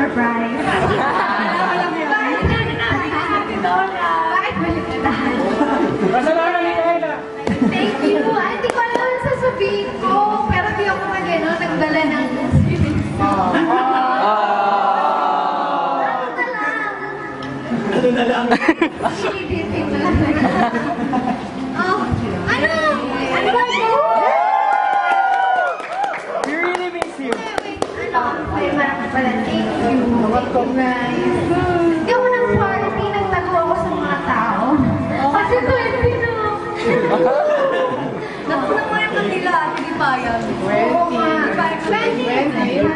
surprise. Bakit balik ka tahan? Kasalanan ni Ella. Thank you. Hindi ko alam ang sasabihin ko. Pero di ako nagdala ng Ano na lang? Sinititin na lang. Ano? Ano ba ito? We really miss you. Ay, marami pala. Thank you. Nice. Hindi ako ng party. Nagtago ako sa mga tao. Kasi 20 na. Nakuha mo yung kanila. Hindi pa yan. 20. Ayun.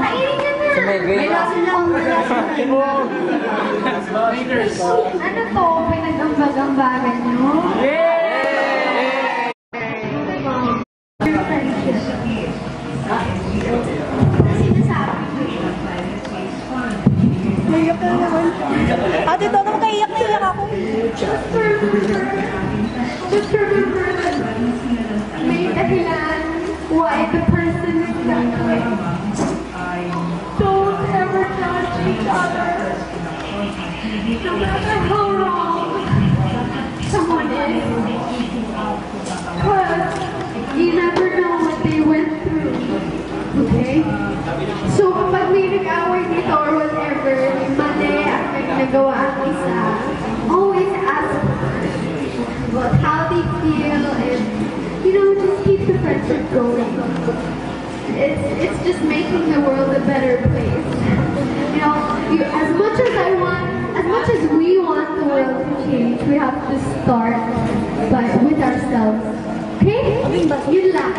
Kainin niya na. May laso na ako. Ano to? Pinag-ambag-ambagan nyo? Naiyak na naman. Ate, ito naman kaiyak na iyak ako. Just remember that may dahilan why the person is that way. Don't ever judge each other. No matter how wrong someone is. Because you never know what they went through. Okay? So kapag may nag-away dito or whatever, mali at may nagawa ang isa, always ask about how they feel and, you know, just keep the friendship going. It's just making the world a better place. You know, as much as we want the world to change, we have to start with ourselves. Okay? Yun lang.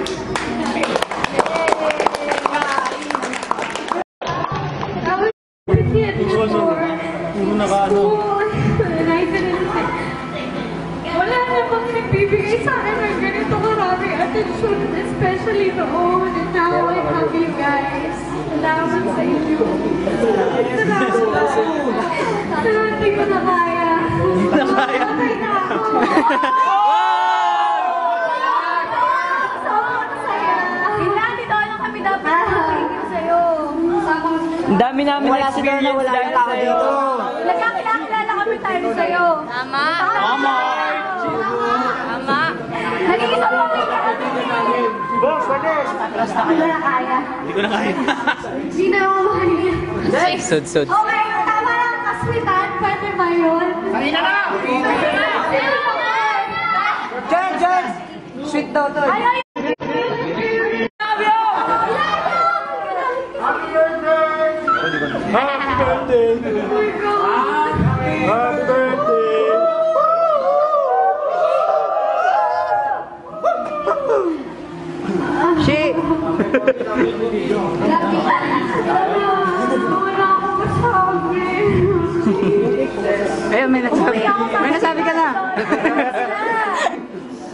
Wala na bang nagbibigay sa akin ng ganito karaming attention, especially noon, and now I have you guys. Salamat sa inyo. Salamat. Hindi ko na kaya. Patay na ako. Sobrang saya. Hindi daw lang kami dapat nakakingin sa'yo. Ang dami namin experience dahil tao dito. Nagkakilala kami tayo sa'yo. Tama. Tama. Tama. Nagiging ako Boss, Banes! Hindi ko na kaya. Hindi ko na kaya. Hindi na ako makakaya. Sud. Okay, tama lang kaswitan. Pwede ba yun? Kanina na! Jen! Sweet daw to. Ay! Happy birthday! Oh my God! Happy birthday! She! Wala akong masabi. Ayun, may nasabi. May nasabi ka na.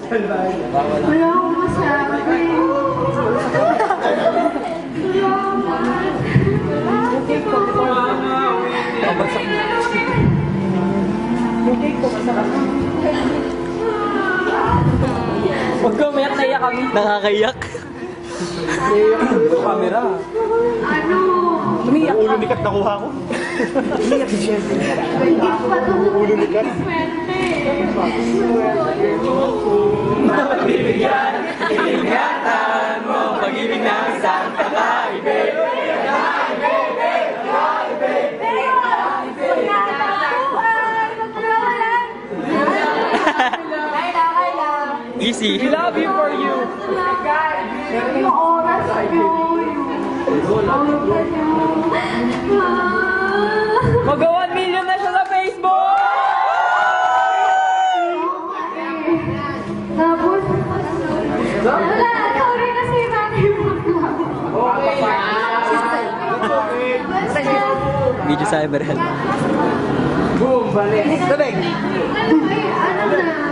Wala akong masabi. Huwag ka umiyak, naiyak kami. Nakakaiyak. Naiyak sa camera. Ano? Umiyak ka. Ulo ni Kat nakuha ko. Iyak si Jen. Hindi pa ito Ulo ni Kat. Magbibigyan, ingatan mo, pag-ibig ng isang kakaibig. Easy. We love you for you. Yung oras nyo. Mag-1 million na siya sa Facebook! Tapos, wala, ikaw rin kasi natin Video cyber. Boom, balik. Tabig. ano na?